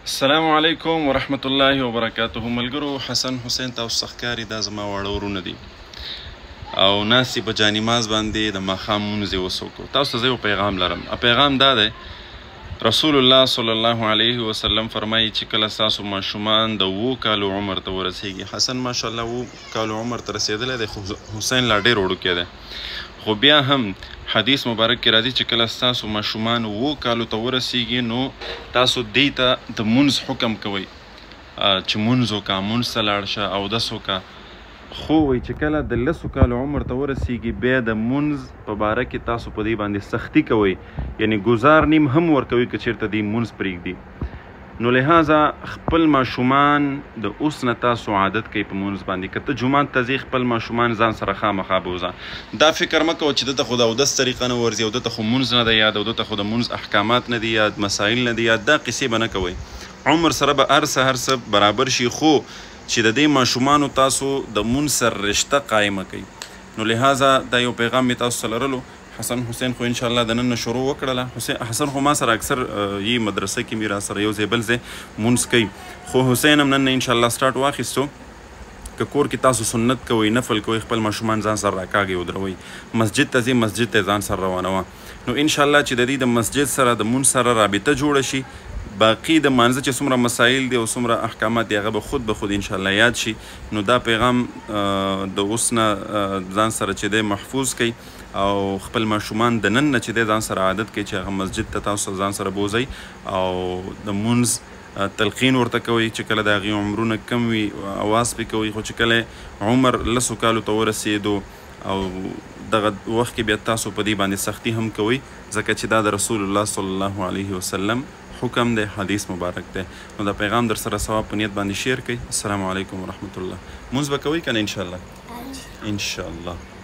السلام علیکم ورحمت الله وبرکاته. ملګرو حسن حسین تاسو څخکاري دا زما واړه ورونه دي او ناستې په جانماز باندې د ماښام مونځ یې وسوکو. تاسو ته زه یو پیغام لرم. پیغام دا دی، رسول الله صلی الله علیه وسلم فرمایي چې کله ستاسو ماشومان د 7 کالو عمر ته ورسیږي، حسن ماشاءالله 7 کالو عمر ته رسېدلی دی، خو حسین لا ډېر وړوکی دی، خو بیا هم حدیث مبارک کې راځي چې کله ستاسو ماشومان 7 کالو ته ورسیږي نو تاسو دې ته د مونځ حکم کوئ چې مونځ وکړه، مونځ ته لاړ شه، اودس وکړه. خو وایي چې کله د 10 کالو عمر ته ورسیږي بیا د مونځ په باره کې تاسو په دې باندې سختی کوئ، یعنی ګزار نیم هم ورکوي که چېرته دې مونځ پرېږدي. نو لہذا خپل ماشومان د اوس نه تاسو عادت کوئ په مونځ باندې. که ته جومات ته ځې خپل ماشومان ځان سره خامخا بوځه. دا فکر مه کوه چې دته خو د اودس طریقه نه ورځي او دته خو مونځ نه دی یاد او دته خو د مونځ احکامات نه دي یاد، مسایل نه دي یاد. دا قصې به نه کوئ. عمر سره به هر څه برابر شي، خو چې د دې ماشومانو تاسو د مونځ سره رشته قایمه کوئ. نو لہذا دا یو پیغام مې تاسو ته لرلو. حسن حسین خو انشاءالله د نن نه شروع وکړله. حسن خو ما سره اکثر یې مدرسه کې مې را سره یو ځای بل ځای مونځ کوي، خو حسین هم نن نه انشاءالله سټارټ واخیستو. که کور کې تاسو سنت کوئ، نفل کوئ، خپل ماشومان ځان سره راکاږئ ودروئ، مسجد ته ځئ، مسجد ته ځان سره روانوه. نو انشاءالله چې د دې د مسجد سره د مونځ سره رابطه جوړه شي، باقي د مانځه چې څومره مسایل دي او څومره احکامات دي هغه به خود انشاءالله یاد شي. نو دا پیغام د اوس نه ځان سره چې دی محفوظ کوي او خپل ماشومان د نن نه چې دی ځان سره عادت کوي چې هغه مسجد ته تاسو ځان سره بوځئ او د مونځ تلقین ورته کوئ. چې کله د هغې عمرونه کم وي اواز پرې کوئ، خو چې کله عمر 10 کالو ته ورسېدو او دغه وخت کې بیا تاسو په دې باندې سختی هم کوئ، ځکه چې دا د رسول الله صلی الله علیه وسلم حکم دی، حدیث مبارک دی. نو دا پیغام در سره ثواب په نیت باندې شیر کړئ. السلام علیکم ورحمت الله. مونځ به کوئ که نه؟ انشاءالله.